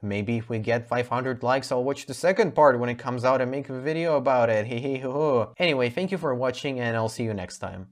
Maybe if we get 500 likes, I'll watch the second part when it comes out and make a video about it. Hehehe. Anyway, thank you for watching and I'll see you next time.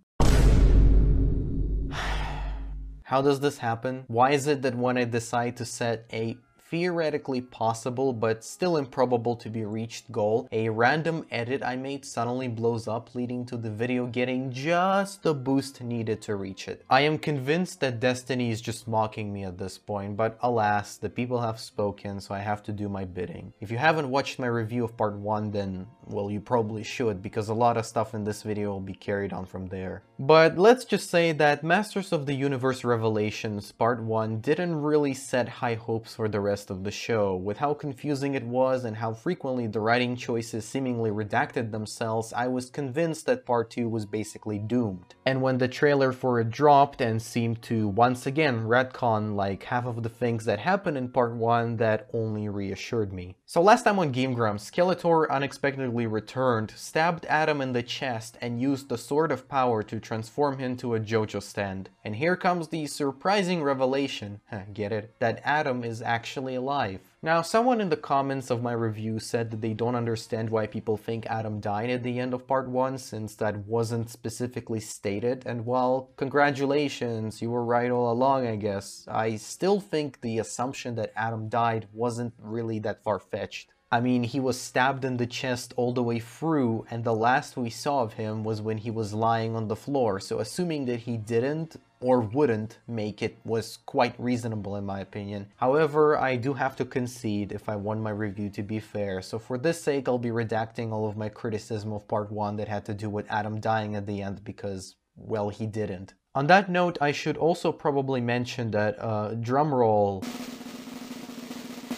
How does this happen? Why is it that when I decide to set a theoretically possible but still improbable to be reached goal, a random edit I made suddenly blows up, leading to the video getting just the boost needed to reach it? I am convinced that destiny is just mocking me at this point, but alas, the people have spoken, so I have to do my bidding. If you haven't watched my review of part 1, then, well, you probably should, because a lot of stuff in this video will be carried on from there. But let's just say that Masters of the Universe Revelations Part 1 didn't really set high hopes for the rest of the show. With how confusing it was and how frequently the writing choices seemingly redacted themselves, I was convinced that Part 2 was basically doomed. And when the trailer for it dropped and seemed to once again retcon like half of the things that happened in Part 1, that only reassured me. So last time on Game Grumps, Skeletor unexpectedly returned, stabbed Adam in the chest, and used the Sword of Power to transform him into a JoJo stand. And here comes the surprising revelation, get it, that Adam is actually alive. Now, someone in the comments of my review said that they don't understand why people think Adam died at the end of Part 1, since that wasn't specifically stated, and while congratulations, you were right all along, I guess, I still think the assumption that Adam died wasn't really that far-fetched. I mean, he was stabbed in the chest all the way through, and the last we saw of him was when he was lying on the floor, so assuming that he didn't or wouldn't make it was quite reasonable in my opinion. However, I do have to concede if I want my review to be fair, so for this sake I'll be redacting all of my criticism of Part 1 that had to do with Adam dying at the end because, well, he didn't. On that note, I should also probably mention that, drumroll,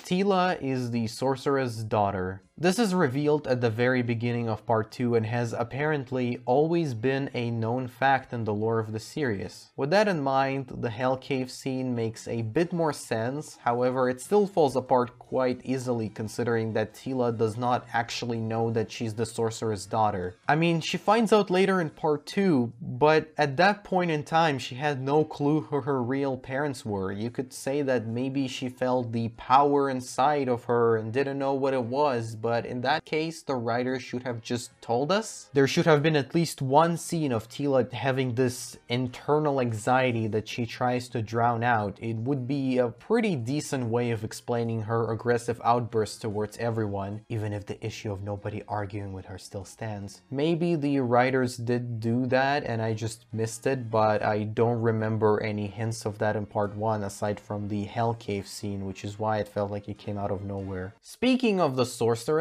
Tila is the sorceress' daughter. This is revealed at the very beginning of Part 2 and has apparently always been a known fact in the lore of the series. With that in mind, the Hell Cave scene makes a bit more sense, however it still falls apart quite easily considering that Tila does not actually know that she's the sorceress' daughter. I mean, she finds out later in Part 2, but at that point in time she had no clue who her real parents were. You could say that maybe she felt the power inside of her and didn't know what it was, but in that case, the writer should have just told us. There should have been at least one scene of Tila having this internal anxiety that she tries to drown out. It would be a pretty decent way of explaining her aggressive outbursts towards everyone, even if the issue of nobody arguing with her still stands. Maybe the writers did do that and I just missed it, but I don't remember any hints of that in Part 1 aside from the Hell Cave scene, which is why it felt like it came out of nowhere. Speaking of the sorceress,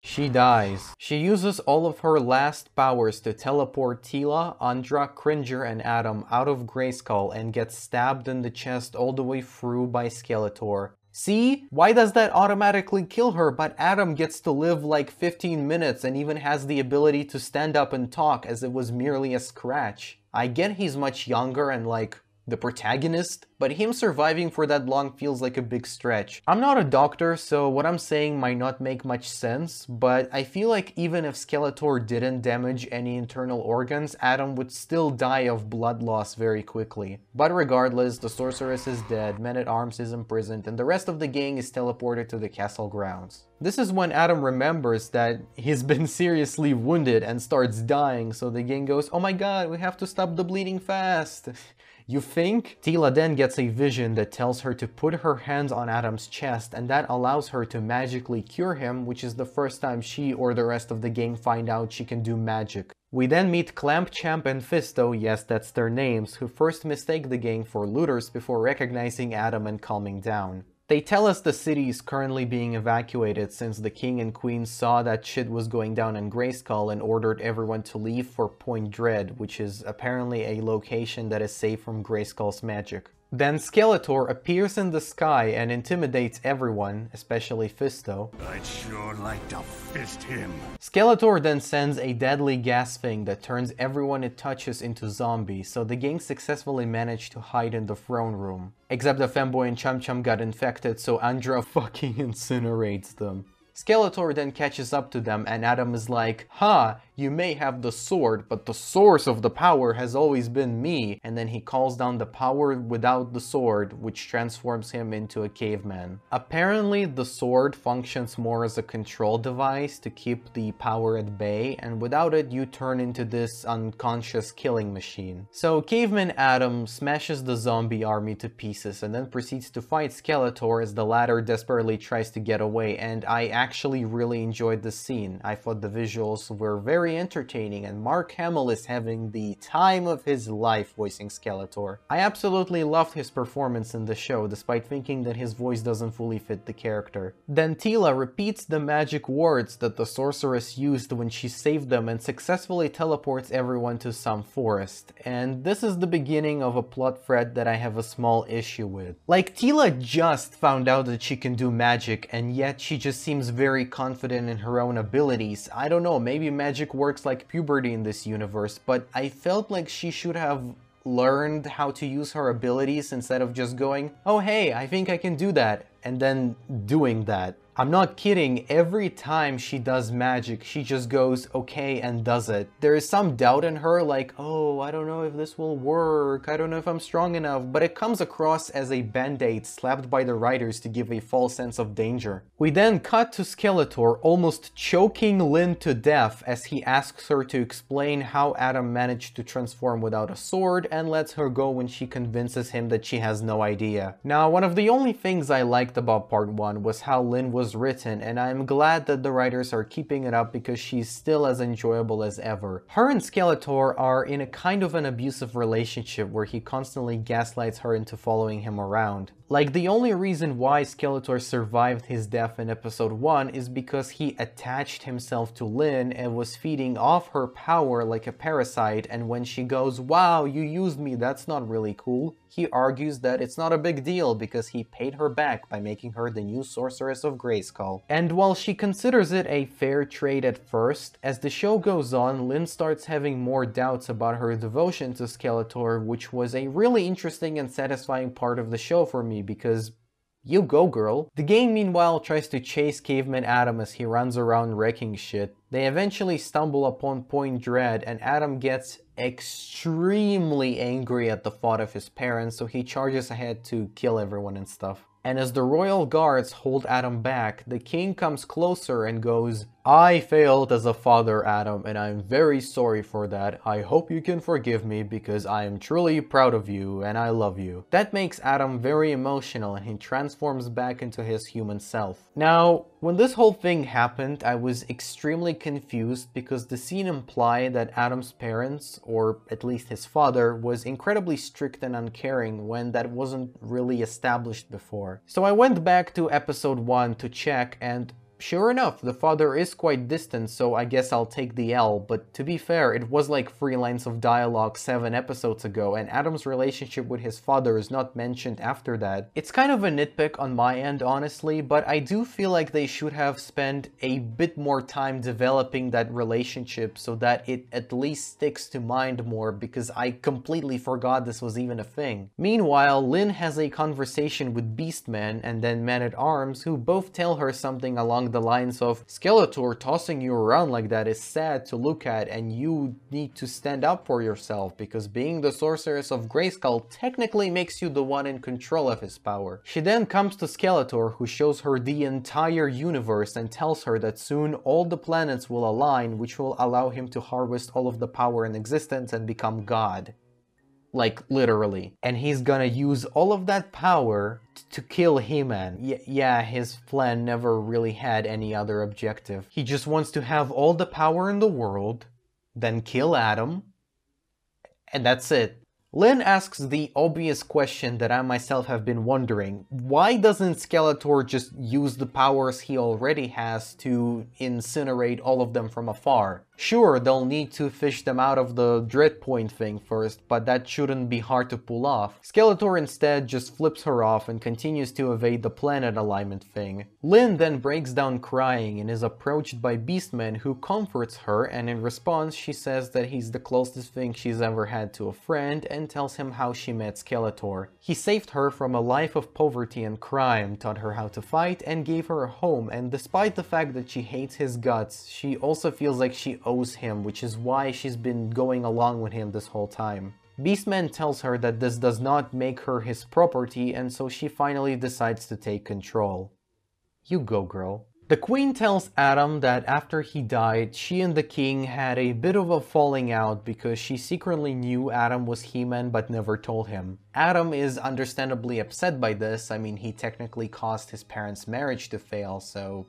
she dies. She uses all of her last powers to teleport Tila, Andra, Cringer, and Adam out of Grayskull and gets stabbed in the chest all the way through by Skeletor. See? Why does that automatically kill her, but Adam gets to live like 15 minutes and even has the ability to stand up and talk as it was merely a scratch? I get he's much younger and like the protagonist, but him surviving for that long feels like a big stretch. I'm not a doctor, so what I'm saying might not make much sense, but I feel like even if Skeletor didn't damage any internal organs, Adam would still die of blood loss very quickly. But regardless, the sorceress is dead, Man-at-Arms is imprisoned, and the rest of the gang is teleported to the castle grounds. This is when Adam remembers that he's been seriously wounded and starts dying, so the gang goes, "Oh my god, we have to stop the bleeding fast." You think? Tila then gets a vision that tells her to put her hands on Adam's chest, and that allows her to magically cure him, which is the first time she or the rest of the gang find out she can do magic. We then meet Clamp, Champ, and Fisto, yes that's their names, who first mistake the gang for looters before recognizing Adam and calming down. They tell us the city is currently being evacuated since the king and queen saw that shit was going down in Grayskull and ordered everyone to leave for Point Dread, which is apparently a location that is safe from Grayskull's magic. Then Skeletor appears in the sky and intimidates everyone, especially Fisto. I'd sure like to fist him. Skeletor then sends a deadly gas thing that turns everyone it touches into zombies, so the gang successfully managed to hide in the throne room. Except the Femboy and Chum Chum got infected, so Andra fucking incinerates them. Skeletor then catches up to them and Adam is like, "Ha, You may have the sword, but the source of the power has always been me. And then he calls down the power without the sword, which transforms him into a caveman. Apparently, the sword functions more as a control device to keep the power at bay, and without it, you turn into this unconscious killing machine. So Caveman Adam smashes the zombie army to pieces and then proceeds to fight Skeletor as the latter desperately tries to get away, and I actually really enjoyed this scene. I thought the visuals were very entertaining, and Mark Hamill is having the time of his life voicing Skeletor. I absolutely loved his performance in the show, despite thinking that his voice doesn't fully fit the character. Then Teela repeats the magic words that the sorceress used when she saved them and successfully teleports everyone to some forest. And this is the beginning of a plot thread that I have a small issue with. Like, Teela just found out that she can do magic, and yet she just seems very confident in her own abilities. I don't know, maybe magic works like puberty in this universe, but I felt like she should have learned how to use her abilities instead of just going, oh hey, I think I can do that, and then doing that. I'm not kidding, every time she does magic, she just goes okay and does it. There is some doubt in her, like, oh, I don't know if this will work, I don't know if I'm strong enough, but it comes across as a band-aid slapped by the writers to give a false sense of danger. We then cut to Skeletor almost choking Lynn to death as he asks her to explain how Adam managed to transform without a sword, and lets her go when she convinces him that she has no idea. Now, one of the only things I liked about part 1 was how Lynn was written, and I'm glad that the writers are keeping it up because she's still as enjoyable as ever. Her and Skeletor are in a kind of an abusive relationship where he constantly gaslights her into following him around. Like, the only reason why Skeletor survived his death in episode 1 is because he attached himself to Lynn and was feeding off her power like a parasite, and when she goes, wow, you used me, that's not really cool, he argues that it's not a big deal because he paid her back by making her the new Sorceress of Grayskull. And while she considers it a fair trade at first, as the show goes on, Lynn starts having more doubts about her devotion to Skeletor, which was a really interesting and satisfying part of the show for me because you go, girl. The gang meanwhile tries to chase Caveman Adam as he runs around wrecking shit. They eventually stumble upon Point Dread, and Adam gets extremely angry at the thought of his parents, so he charges ahead to kill everyone and stuff. And as the royal guards hold Adam back, the king comes closer and goes, I failed as a father, Adam, and I'm very sorry for that. I hope you can forgive me because I am truly proud of you and I love you. That makes Adam very emotional and he transforms back into his human self. Now, when this whole thing happened, I was extremely confused because the scene implied that Adam's parents, or at least his father, was incredibly strict and uncaring when that wasn't really established before. So I went back to episode 1 to check, and sure enough, the father is quite distant, so I guess I'll take the L, but to be fair, it was like 3 lines of dialogue 7 episodes ago, and Adam's relationship with his father is not mentioned after that. It's kind of a nitpick on my end, honestly, but I do feel like they should have spent a bit more time developing that relationship so that it at least sticks to mind more, because I completely forgot this was even a thing. Meanwhile, Lynn has a conversation with Beastman and then Man-at-Arms, who both tell her something along the lines of, Skeletor tossing you around like that is sad to look at and you need to stand up for yourself because being the Sorceress of Grayskull technically makes you the one in control of his power. She then comes to Skeletor, who shows her the entire universe and tells her that soon all the planets will align, which will allow him to harvest all of the power in existence and become God. Like, literally. And he's gonna use all of that power to kill He-Man. Yeah, his plan never really had any other objective. He just wants to have all the power in the world, then kill Adam, and that's it. Lynn asks the obvious question that I myself have been wondering. Why doesn't Skeletor just use the powers he already has to incinerate all of them from afar? Sure, they'll need to fish them out of the Dread Point thing first, but that shouldn't be hard to pull off. Skeletor instead just flips her off and continues to evade the planet alignment thing. Lynn then breaks down crying and is approached by Beastman, who comforts her, and in response she says that he's the closest thing she's ever had to a friend, and and tells him how she met Skeletor. He saved her from a life of poverty and crime, taught her how to fight, and gave her a home, and despite the fact that she hates his guts, she also feels like she owes him, which is why she's been going along with him this whole time. Beastman tells her that this does not make her his property, and so she finally decides to take control. You go, girl. The Queen tells Adam that after he died, she and the King had a bit of a falling out because she secretly knew Adam was He-Man but never told him. Adam is understandably upset by this. I mean, he technically caused his parents' marriage to fail, so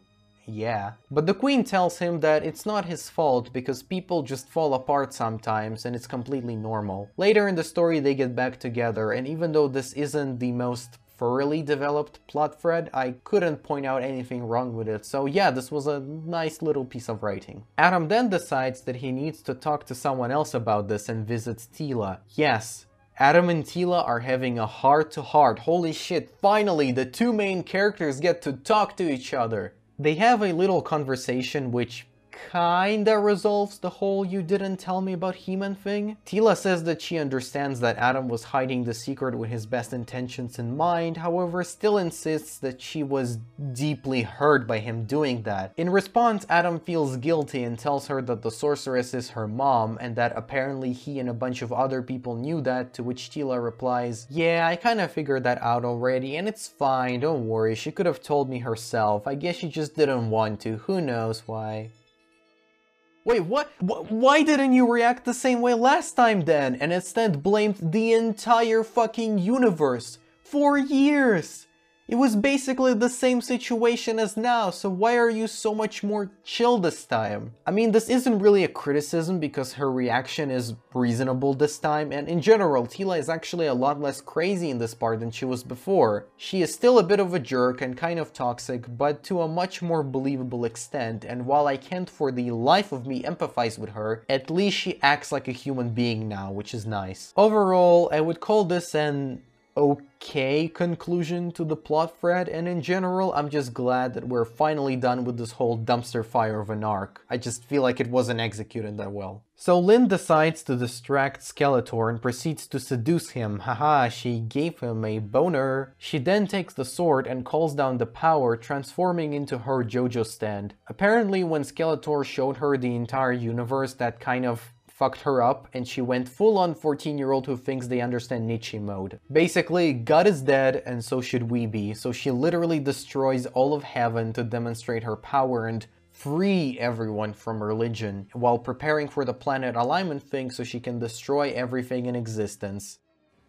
yeah. But the Queen tells him that it's not his fault because people just fall apart sometimes and it's completely normal. Later in the story they get back together, and even though this isn't the most thoroughly developed plot thread, I couldn't point out anything wrong with it, so yeah, this was a nice little piece of writing. Adam then decides that he needs to talk to someone else about this and visits Teela. Yes, Adam and Teela are having a heart-to-heart. Holy shit, finally the two main characters get to talk to each other. They have a little conversation which kinda resolves the whole "you didn't tell me about He-Man" thing. Teela says that she understands that Adam was hiding the secret with his best intentions in mind, however still insists that she was deeply hurt by him doing that. In response, Adam feels guilty and tells her that the sorceress is her mom and that apparently he and a bunch of other people knew that, to which Teela replies, "Yeah, I kinda figured that out already and it's fine, don't worry, she could have told me herself, I guess she just didn't want to, who knows why." Wait, what? Why didn't you react the same way last time then, and instead blamed the entire fucking universe? For years! It was basically the same situation as now, so why are you so much more chill this time? I mean, this isn't really a criticism because her reaction is reasonable this time, and in general, Teela is actually a lot less crazy in this part than she was before. She is still a bit of a jerk and kind of toxic, but to a much more believable extent, and while I can't for the life of me empathize with her, at least she acts like a human being now, which is nice. Overall, I would call this an okay conclusion to the plot thread, and in general I'm just glad that we're finally done with this whole dumpster fire of an arc. I just feel like it wasn't executed that well. So Lynn decides to distract Skeletor and proceeds to seduce him. Haha, she gave him a boner. She then takes the sword and calls down the power, transforming into her JoJo stand. Apparently when Skeletor showed her the entire universe, that kind of fucked her up, and she went full-on 14-year-old who thinks they understand Nietzsche mode. Basically, God is dead, and so should we be, so she literally destroys all of heaven to demonstrate her power and free everyone from religion, while preparing for the planet alignment thing so she can destroy everything in existence.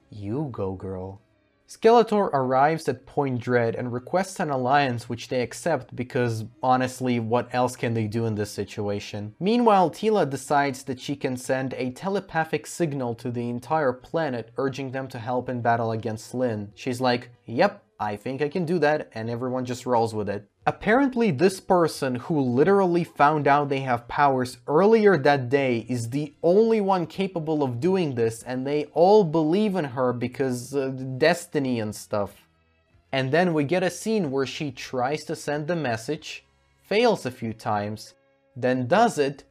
You go, girl. Skeletor arrives at Point Dread and requests an alliance, which they accept because, honestly, what else can they do in this situation? Meanwhile, Teela decides that she can send a telepathic signal to the entire planet, urging them to help in battle against Lynn. She's like, "Yep, I think I can do that," and everyone just rolls with it. Apparently this person who literally found out they have powers earlier that day is the only one capable of doing this, and they all believe in her because destiny and stuff. And then we get a scene where she tries to send the message, fails a few times, then does it,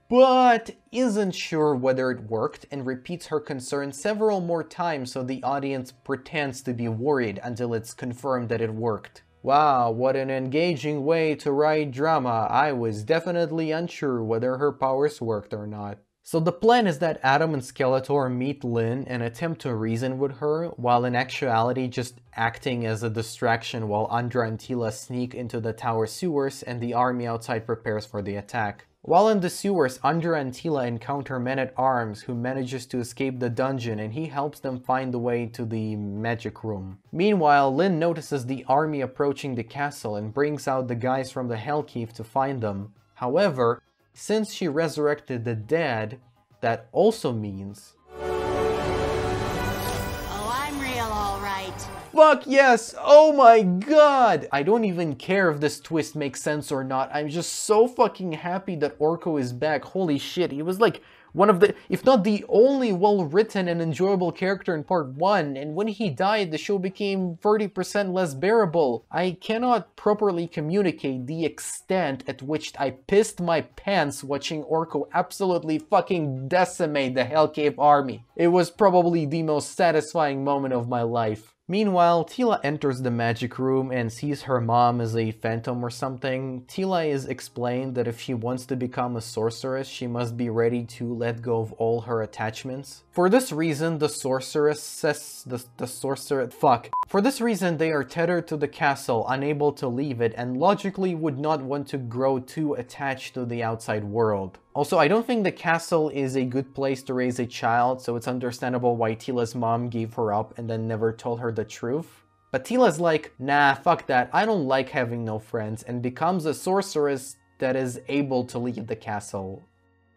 but isn't sure whether it worked and repeats her concern several more times so the audience pretends to be worried until it's confirmed that it worked. Wow, what an engaging way to write drama. I was definitely unsure whether her powers worked or not. So the plan is that Adam and Skeletor meet Lynn and attempt to reason with her, while in actuality just acting as a distraction while Andra and Teela sneak into the tower sewers and the army outside prepares for the attack. While in the sewers, Andra and Teela encounter Men-at-Arms who manages to escape the dungeon, and he helps them find the way to the magic room. Meanwhile, Lynn notices the army approaching the castle and brings out the guys from the Hell Cave to find them. However, since she resurrected the dead, that also means... Oh, I'm real, all right. Fuck yes! Oh my god! I don't even care if this twist makes sense or not. I'm just so fucking happy that Orko is back. Holy shit, he was like one of the, if not the only well-written and enjoyable character in part 1, and when he died, the show became 30% less bearable. I cannot properly communicate the extent at which I pissed my pants watching Orko absolutely fucking decimate the Hellcave army. It was probably the most satisfying moment of my life. Meanwhile, Tila enters the magic room and sees her mom as a phantom or something. Tila is explained that if she wants to become a sorceress, she must be ready to let go of all her attachments. For this reason, the sorceress says For this reason, they are tethered to the castle, unable to leave it, and logically would not want to grow too attached to the outside world. Also, I don't think the castle is a good place to raise a child, so it's understandable why Tila's mom gave her up and then never told her the truth. But Tila's like, nah, fuck that, I don't like having no friends, and becomes a sorceress that is able to leave the castle.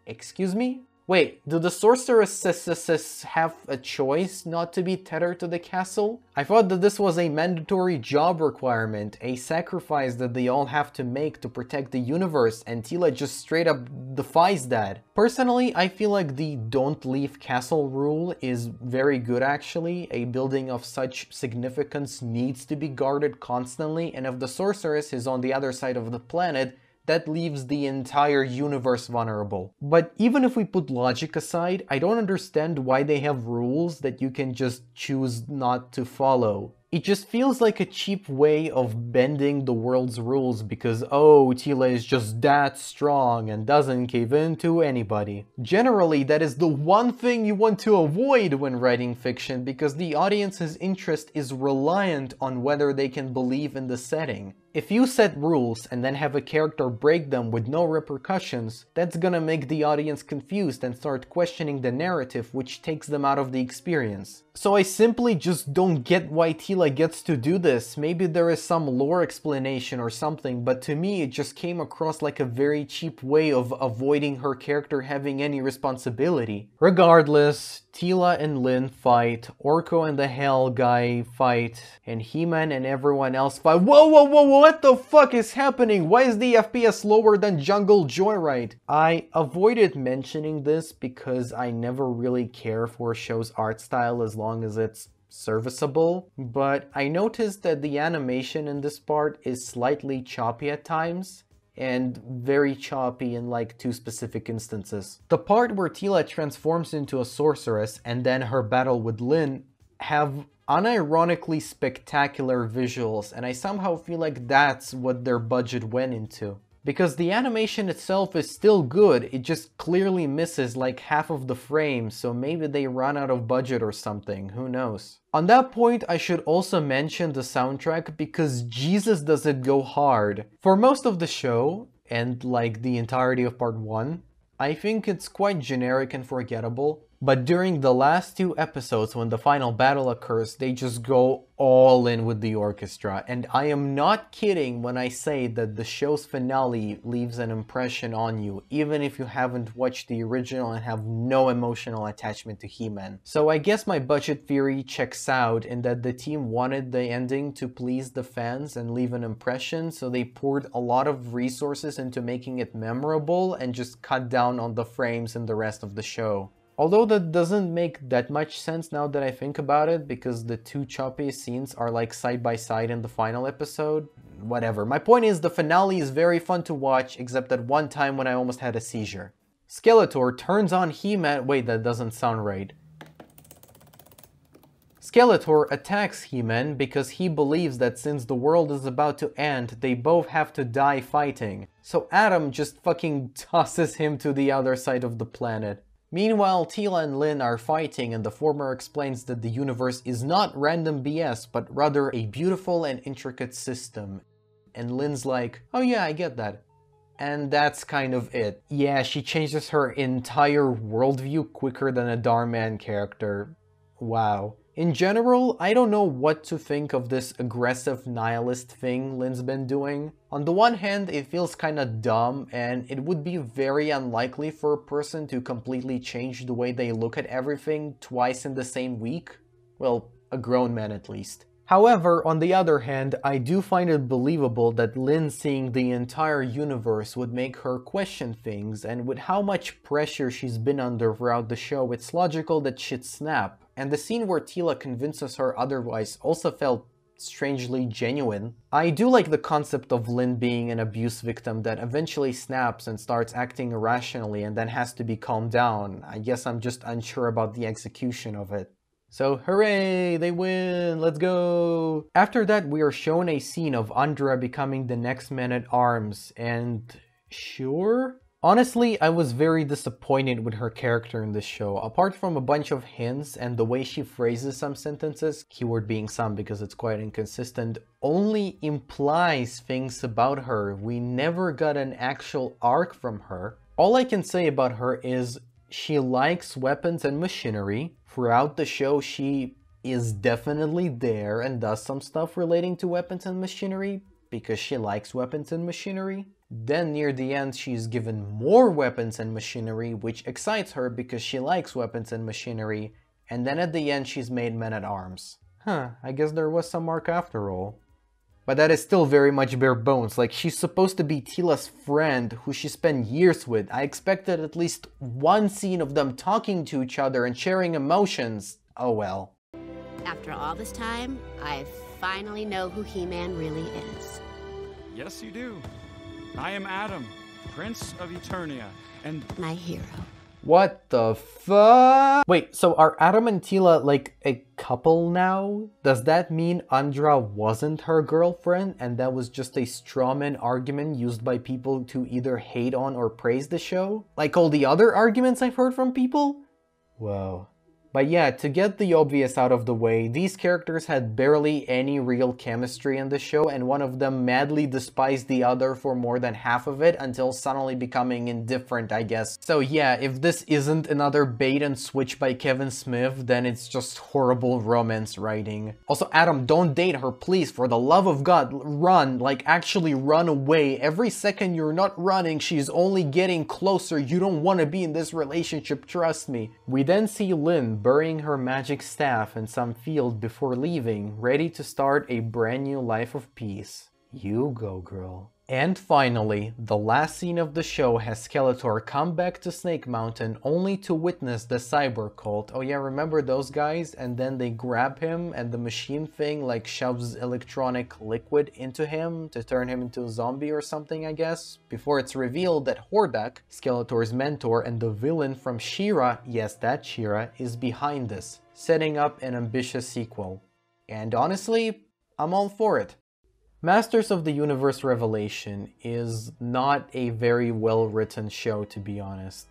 Excuse me? Wait, do the sorceresses have a choice not to be tethered to the castle? I thought that this was a mandatory job requirement, a sacrifice that they all have to make to protect the universe, and Tila just straight up defies that. Personally, I feel like the don't leave castle rule is very good actually. A building of such significance needs to be guarded constantly, and if the sorceress is on the other side of the planet, that leaves the entire universe vulnerable. But even if we put logic aside, I don't understand why they have rules that you can just choose not to follow. It just feels like a cheap way of bending the world's rules because, oh, Tila is just that strong and doesn't cave in to anybody. Generally, that is the one thing you want to avoid when writing fiction because the audience's interest is reliant on whether they can believe in the setting. If you set rules and then have a character break them with no repercussions, that's gonna make the audience confused and start questioning the narrative, which takes them out of the experience. So I simply just don't get why Tila gets to do this. Maybe there is some lore explanation or something, but to me it just came across like a very cheap way of avoiding her character having any responsibility. Regardless, Tila and Lin fight, Orko and the Hell guy fight, and He-Man and everyone else fight. Whoa, whoa, whoa, whoa, what the fuck is happening? Why is the FPS lower than Jungle Joyride? I avoided mentioning this because I never really care for a show's art style as long as it's serviceable, but I noticed that the animation in this part is slightly choppy at times, and very choppy in like 2 specific instances. The part where Tila transforms into a sorceress and then her battle with Lin have unironically spectacular visuals, and I somehow feel like that's what their budget went into. Because the animation itself is still good, it just clearly misses like half of the frame, so maybe they run out of budget or something, who knows. On that point, I should also mention the soundtrack because Jesus does it go hard. For most of the show, and like the entirety of part 1, I think it's quite generic and forgettable. But during the last 2 episodes, when the final battle occurs, they just go all in with the orchestra. And I am not kidding when I say that the show's finale leaves an impression on you, even if you haven't watched the original and have no emotional attachment to He-Man. So I guess my budget theory checks out in that the team wanted the ending to please the fans and leave an impression, so they poured a lot of resources into making it memorable and just cut down on the frames in the rest of the show. Although that doesn't make that much sense now that I think about it, because the 2 choppy scenes are like side by side in the final episode. Whatever. My point is the finale is very fun to watch, except that one time when I almost had a seizure. Skeletor turns on He-Man. Wait, that doesn't sound right. Skeletor attacks He-Man because he believes that since the world is about to end, they both have to die fighting. So Adam just fucking tosses him to the other side of the planet. Meanwhile, Tila and Lin are fighting and the former explains that the universe is not random BS, but rather a beautiful and intricate system. And Lin's like, oh yeah, I get that. And that's kind of it. Yeah, she changes her entire worldview quicker than a Darman character. Wow. In general, I don't know what to think of this aggressive nihilist thing Lin's been doing. On the one hand, it feels kinda dumb, and it would be very unlikely for a person to completely change the way they look at everything twice in the same week. Well, a grown man at least. However, on the other hand, I do find it believable that Lynn seeing the entire universe would make her question things, and with how much pressure she's been under throughout the show, it's logical that she'd snap. And the scene where Tila convinces her otherwise also felt strangely genuine. I do like the concept of Lynn being an abuse victim that eventually snaps and starts acting irrationally and then has to be calmed down. I guess I'm just unsure about the execution of it. So hooray, they win, let's go! After that, we are shown a scene of Andra becoming the next man-at-arms, and sure? Honestly, I was very disappointed with her character in this show. Apart from a bunch of hints and the way she phrases some sentences, keyword being some because it's quite inconsistent, only implies things about her. We never got an actual arc from her. All I can say about her is she likes weapons and machinery. Throughout the show, she is definitely there and does some stuff relating to weapons and machinery because she likes weapons and machinery. Then near the end, she's given more weapons and machinery, which excites her because she likes weapons and machinery. And then at the end, she's made men-at-arms. I guess there was some arc after all. But that is still very much bare bones. Like, she's supposed to be Tila's friend who she spent years with. I expected at least one scene of them talking to each other and sharing emotions. Oh well. After all this time, I finally know who He-Man really is. Yes, you do. I am Adam, Prince of Eternia, and My hero. What the fuck? Wait, so are Adam and Tila like a couple now? Does that mean Andra wasn't her girlfriend and that was just a strawman argument used by people to either hate on or praise the show? Like all the other arguments I've heard from people? Whoa. But yeah, to get the obvious out of the way, these characters had barely any real chemistry in the show, and one of them madly despised the other for more than half of it until suddenly becoming indifferent, I guess. So yeah, if this isn't another bait and switch by Kevin Smith, then it's just horrible romance writing. Also, Adam, don't date her, please, for the love of God, run, like actually run away. Every second you're not running, she's only getting closer. You don't want to be in this relationship, trust me. We then see Lynn burying her magic staff in some field before leaving, ready to start a brand new life of peace. You go, girl. And finally, the last scene of the show has Skeletor come back to Snake Mountain only to witness the cyber cult. Oh yeah, remember those guys? And then they grab him and the machine thing like shoves electronic liquid into him to turn him into a zombie or something, I guess. Before it's revealed that Hordak, Skeletor's mentor and the villain from She-Ra, yes, that She-Ra, is behind this, setting up an ambitious sequel. And honestly, I'm all for it. Masters of the Universe Revelation is not a very well-written show, to be honest,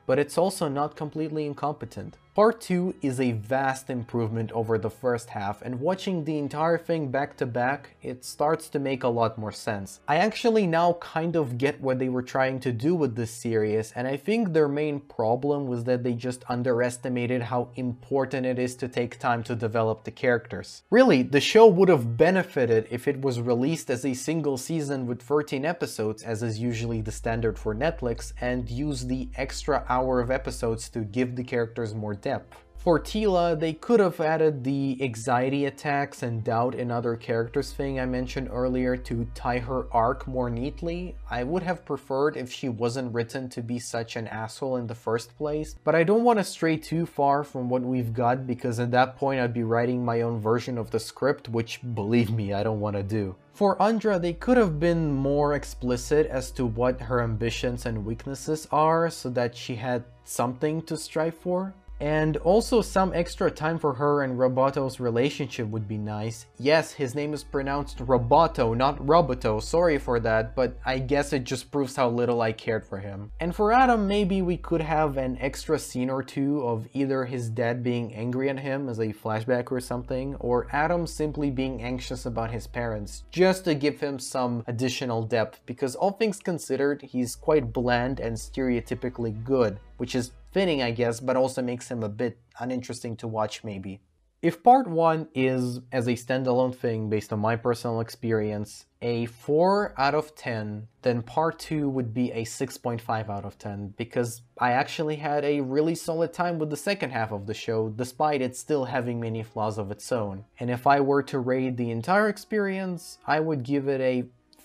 but it's also not completely incompetent. Part 2 is a vast improvement over the first half, and watching the entire thing back to back, it starts to make a lot more sense. I actually now kind of get what they were trying to do with this series, and I think their main problem was that they just underestimated how important it is to take time to develop the characters. Really, the show would have benefited if it was released as a single season with 13 episodes, as is usually the standard for Netflix, and use the extra hour of episodes to give the characters more depth. For Tila, they could have added the anxiety attacks and doubt in other characters thing I mentioned earlier to tie her arc more neatly. I would have preferred if she wasn't written to be such an asshole in the first place, but I don't want to stray too far from what we've got because at that point I'd be writing my own version of the script, which, believe me, I don't want to do. For Andra, they could have been more explicit as to what her ambitions and weaknesses are so that she had something to strive for. And also some extra time for her and Roboto's relationship would be nice. Yes, his name is pronounced Roboto, not Roboto, sorry for that, but I guess it just proves how little I cared for him. And for Adam, maybe we could have an extra scene or two of either his dad being angry at him as a flashback or something, or Adam simply being anxious about his parents, just to give him some additional depth, because all things considered, he's quite bland and stereotypically good, which is fitting, I guess, but also makes him a bit uninteresting to watch maybe. If part 1 is, as a standalone thing based on my personal experience, a 4 out of 10, then part 2 would be a 6.5 out of 10, because I actually had a really solid time with the second half of the show, despite it still having many flaws of its own. And if I were to rate the entire experience, I would give it a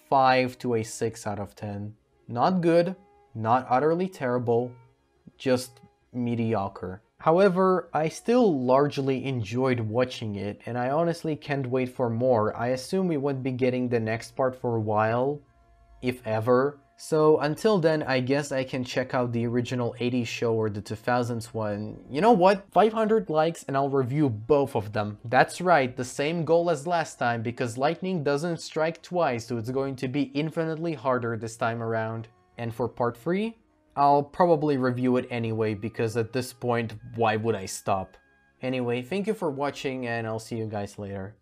5 to a 6 out of 10. Not good, not utterly terrible, just mediocre. However, I still largely enjoyed watching it, and I honestly can't wait for more. I assume we won't be getting the next part for a while, if ever. So until then, I guess I can check out the original 80s show or the 2000s one. You know what? 500 likes and I'll review both of them. That's right, the same goal as last time, because lightning doesn't strike twice, so it's going to be infinitely harder this time around. And for part 3? I'll probably review it anyway, because at this point, why would I stop? Anyway, thank you for watching, and I'll see you guys later.